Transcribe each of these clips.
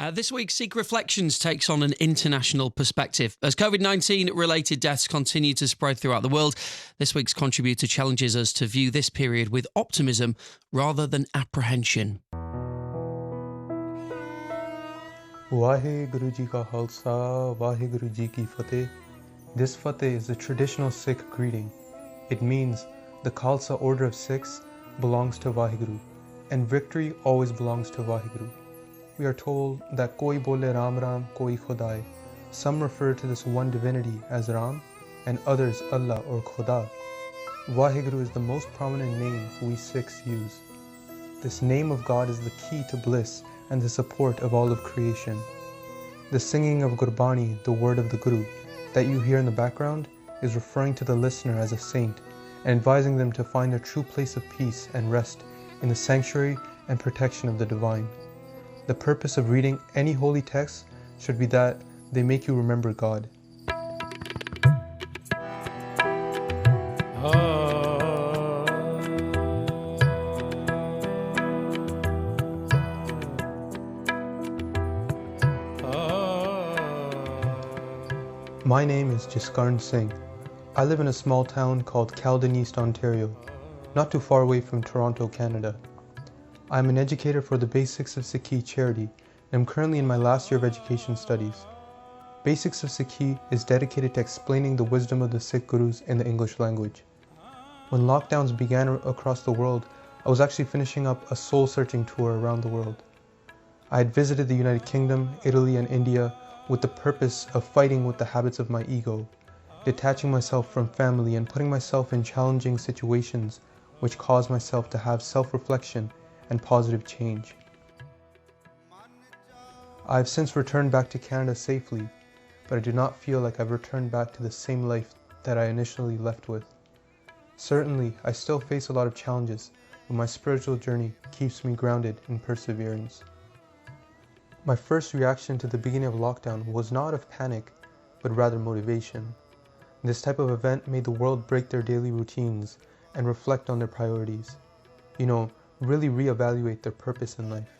This week, Sikh Reflections takes on an international perspective. As COVID-19 related deaths continue to spread throughout the world, this week's contributor challenges us to view this period with optimism rather than apprehension. Waheguru Ji Ka Khalsa, Waheguru Ji Ki Fateh. This Fateh is a traditional Sikh greeting. It means the Khalsa order of Sikhs belongs to Waheguru, and victory always belongs to Waheguru. We are told that Koi Bole Ram Ram, Koi Khudai. Some refer to this one divinity as Ram, and others Allah or Khuda. Waheguru is the most prominent name we Sikhs use. This name of God is the key to bliss and the support of all of creation. The singing of Gurbani, the word of the Guru, that you hear in the background is referring to the listener as a saint and advising them to find their true place of peace and rest in the sanctuary and protection of the divine. The purpose of reading any holy text should be that they make you remember God. My name is Jasakarn Singh. I live in a small town called Caledon East, Ontario, not too far away from Toronto, Canada. I am an educator for the Basics of Sikhi charity, and I'm currently in my last year of education studies. Basics of Sikhi is dedicated to explaining the wisdom of the Sikh Gurus in the English language. When lockdowns began across the world, I was actually finishing up a soul-searching tour around the world. I had visited the United Kingdom, Italy, and India with the purpose of fighting with the habits of my ego, detaching myself from family and putting myself in challenging situations which caused myself to have self-reflection and positive change. I have since returned back to Canada safely, but I do not feel like I've returned back to the same life that I initially left with. Certainly, I still face a lot of challenges, but my spiritual journey keeps me grounded in perseverance. My first reaction to the beginning of lockdown was not of panic, but rather motivation. This type of event made the world break their daily routines and reflect on their priorities. Really reevaluate their purpose in life.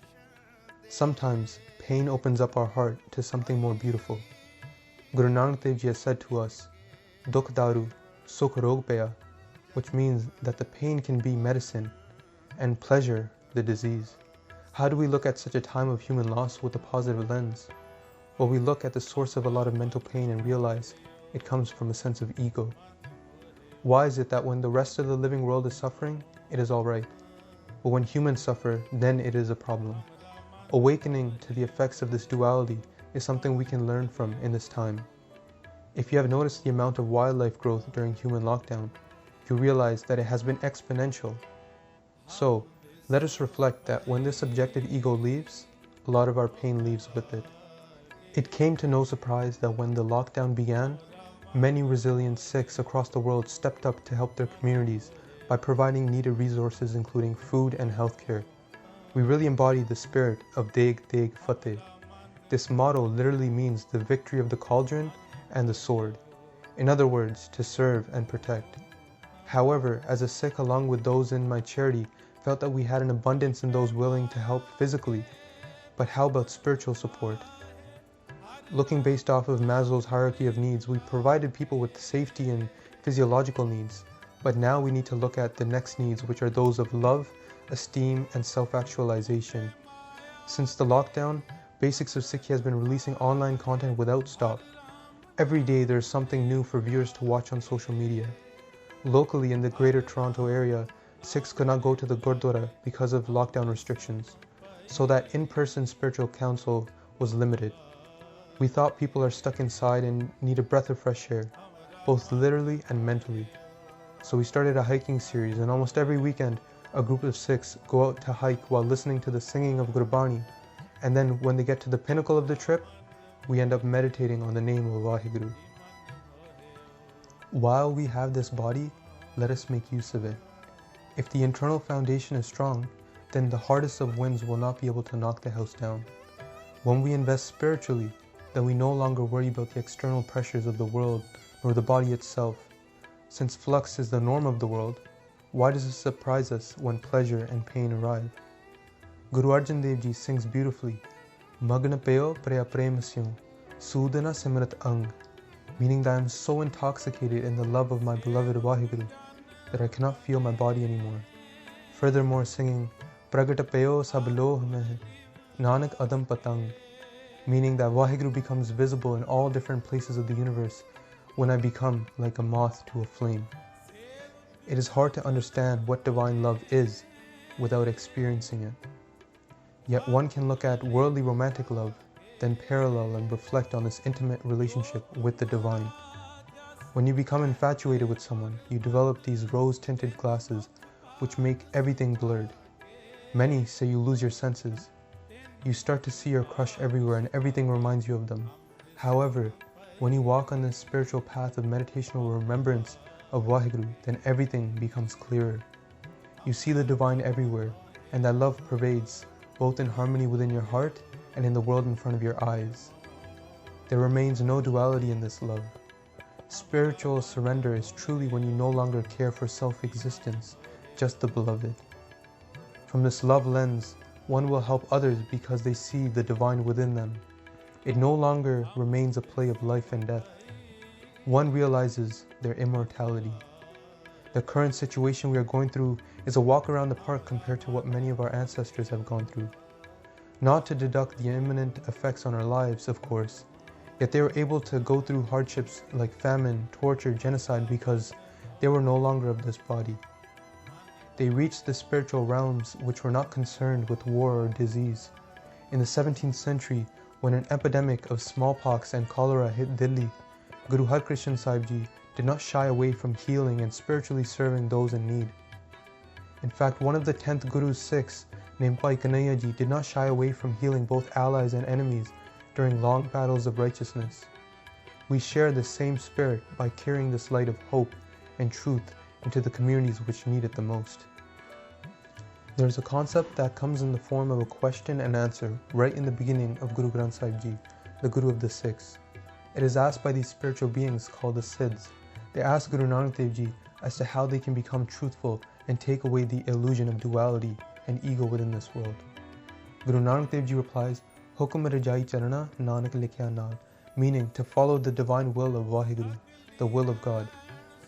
Sometimes, pain opens up our heart to something more beautiful. Guru Nanak Dev Ji has said to us, Dukh Daru, Sukh Rog Paya, which means that the pain can be medicine and pleasure the disease. How do we look at such a time of human loss with a positive lens? Well, we look at the source of a lot of mental pain and realize it comes from a sense of ego. Why is it that when the rest of the living world is suffering, it is all right? But when humans suffer, then it is a problem. Awakening to the effects of this duality is something we can learn from in this time. If you have noticed the amount of wildlife growth during human lockdown, you realize that it has been exponential. So, let us reflect that when this subjective ego leaves, a lot of our pain leaves with it. It came to no surprise that when the lockdown began, many resilient Sikhs across the world stepped up to help their communities by providing needed resources including food and healthcare. We really embody the spirit of Deg Deg Fateh. This motto literally means the victory of the cauldron and the sword. In other words, to serve and protect. However, as a Sikh along with those in my charity, felt that we had an abundance in those willing to help physically, but how about spiritual support? Looking based off of Maslow's hierarchy of needs, we provided people with safety and physiological needs. But now we need to look at the next needs, which are those of love, esteem, and self-actualization. Since the lockdown, Basics of Sikhi has been releasing online content without stop. Every day there is something new for viewers to watch on social media. Locally in the Greater Toronto area, Sikhs could not go to the Gurdwara because of lockdown restrictions, so that in-person spiritual counsel was limited. We thought people are stuck inside and need a breath of fresh air, both literally and mentally. So we started a hiking series, and almost every weekend a group of Sikhs go out to hike while listening to the singing of Gurbani, and then when they get to the pinnacle of the trip, we end up meditating on the name of Waheguru. While we have this body, let us make use of it. If the internal foundation is strong, then the hardest of winds will not be able to knock the house down. When we invest spiritually, then we no longer worry about the external pressures of the world nor the body itself. Since flux is the norm of the world, why does it surprise us when pleasure and pain arrive? Guru Arjan Dev Ji sings beautifully, Magna peo preya prem syu, sudana simrat ang, meaning that I am so intoxicated in the love of my beloved Waheguru that I cannot feel my body anymore. Furthermore, singing Pragata peo sab loh mein, Nanak adam patang, meaning that Waheguru becomes visible in all different places of the universe when I become like a moth to a flame. It is hard to understand what divine love is without experiencing it. Yet one can look at worldly romantic love, then parallel and reflect on this intimate relationship with the divine. When you become infatuated with someone, you develop these rose-tinted glasses which make everything blurred. Many say you lose your senses. You start to see your crush everywhere and everything reminds you of them. However, when you walk on this spiritual path of meditational remembrance of Waheguru, then everything becomes clearer. You see the divine everywhere, and that love pervades, both in harmony within your heart and in the world in front of your eyes. There remains no duality in this love. Spiritual surrender is truly when you no longer care for self-existence, just the beloved. From this love lens, one will help others because they see the divine within them. It no longer remains a play of life and death. One realizes their immortality. The current situation we are going through is a walk around the park compared to what many of our ancestors have gone through. Not to deduct the imminent effects on our lives, of course, yet they were able to go through hardships like famine, torture, genocide because they were no longer of this body. They reached the spiritual realms which were not concerned with war or disease. In the 17th century, when an epidemic of smallpox and cholera hit Delhi, Guru Har Krishan Sahib Ji did not shy away from healing and spiritually serving those in need. In fact, one of the 10th Guru's Sikhs, named Bhai Kanhaiya Ji, did not shy away from healing both allies and enemies during long battles of righteousness. We share the same spirit by carrying this light of hope and truth into the communities which need it the most. There is a concept that comes in the form of a question and answer right in the beginning of Guru Granth Sahib Ji, the Guru of the Sikhs. It is asked by these spiritual beings called the Siddhs. They ask Guru Nanak Dev Ji as to how they can become truthful and take away the illusion of duality and ego within this world. Guru Nanak Dev Ji replies, Hukum Rajai Charana Nanak Likhya Naal, meaning to follow the divine will of Waheguru, the will of God.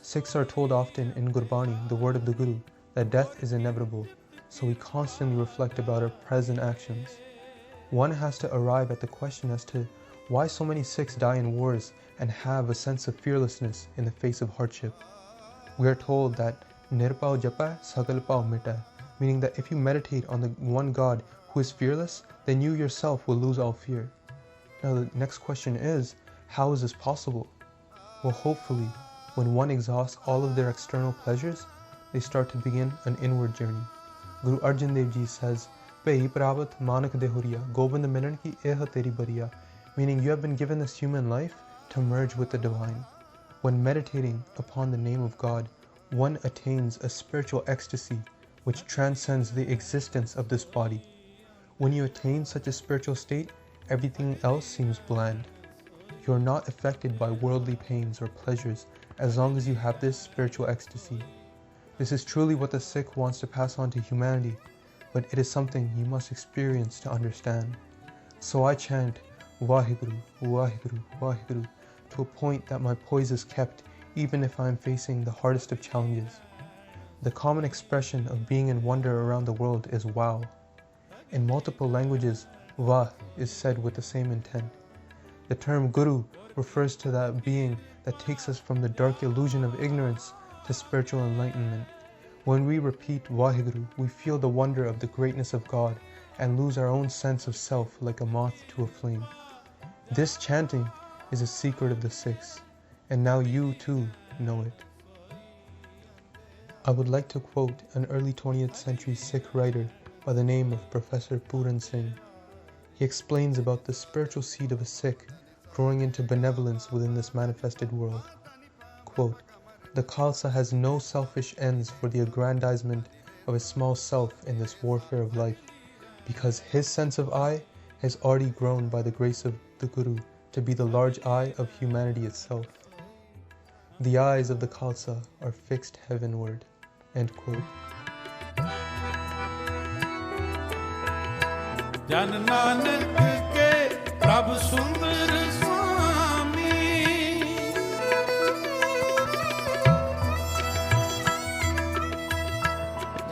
Sikhs are told often in Gurbani, the word of the Guru, that death is inevitable, so we constantly reflect about our present actions. One has to arrive at the question as to why so many Sikhs die in wars and have a sense of fearlessness in the face of hardship. We are told that Nirpao Japa Sagal Pao Mita, meaning that if you meditate on the one God who is fearless, then you yourself will lose all fear. Now the next question is, how is this possible? Well, hopefully, when one exhausts all of their external pleasures, they start to begin an inward journey. Guru Arjan Dev Ji says, Pei Pravat Manak Dehuriya, Gobind Milan ki eha teri bariya, meaning you have been given this human life to merge with the divine. When meditating upon the name of God, one attains a spiritual ecstasy which transcends the existence of this body. When you attain such a spiritual state, everything else seems bland. You are not affected by worldly pains or pleasures as long as you have this spiritual ecstasy. This is truly what the Sikh wants to pass on to humanity, but it is something you must experience to understand. So I chant Waheguru, Waheguru, Waheguru to a point that my poise is kept even if I am facing the hardest of challenges. The common expression of being in wonder around the world is wow. In multiple languages, Wah is said with the same intent. The term Guru refers to that being that takes us from the dark illusion of ignorance to spiritual enlightenment. When we repeat Waheguru, we feel the wonder of the greatness of God and lose our own sense of self like a moth to a flame. This chanting is a secret of the Sikhs, and now you too know it. I would like to quote an early 20th century Sikh writer by the name of Professor Puran Singh. He explains about the spiritual seed of a Sikh growing into benevolence within this manifested world. Quote, the Khalsa has no selfish ends for the aggrandizement of a small self in this warfare of life, because his sense of I has already grown by the grace of the Guru to be the large I of humanity itself. The eyes of the Khalsa are fixed heavenward. End quote. Jan Nanak ke ਪ੍ਰਭ ਸੁੰਦਰ ਸੁਆਮੀ।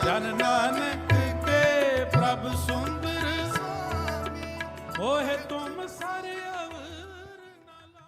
ਜਨ ਨਾਨਕ ਕੇ ਪ੍ਰਭ ਸੁੰਦਰ ਸੁਆਮੀ, ਹੋਏ ਤੁਮ ਸਾਰੇ ਅਵਰ ਨਾਲਾ।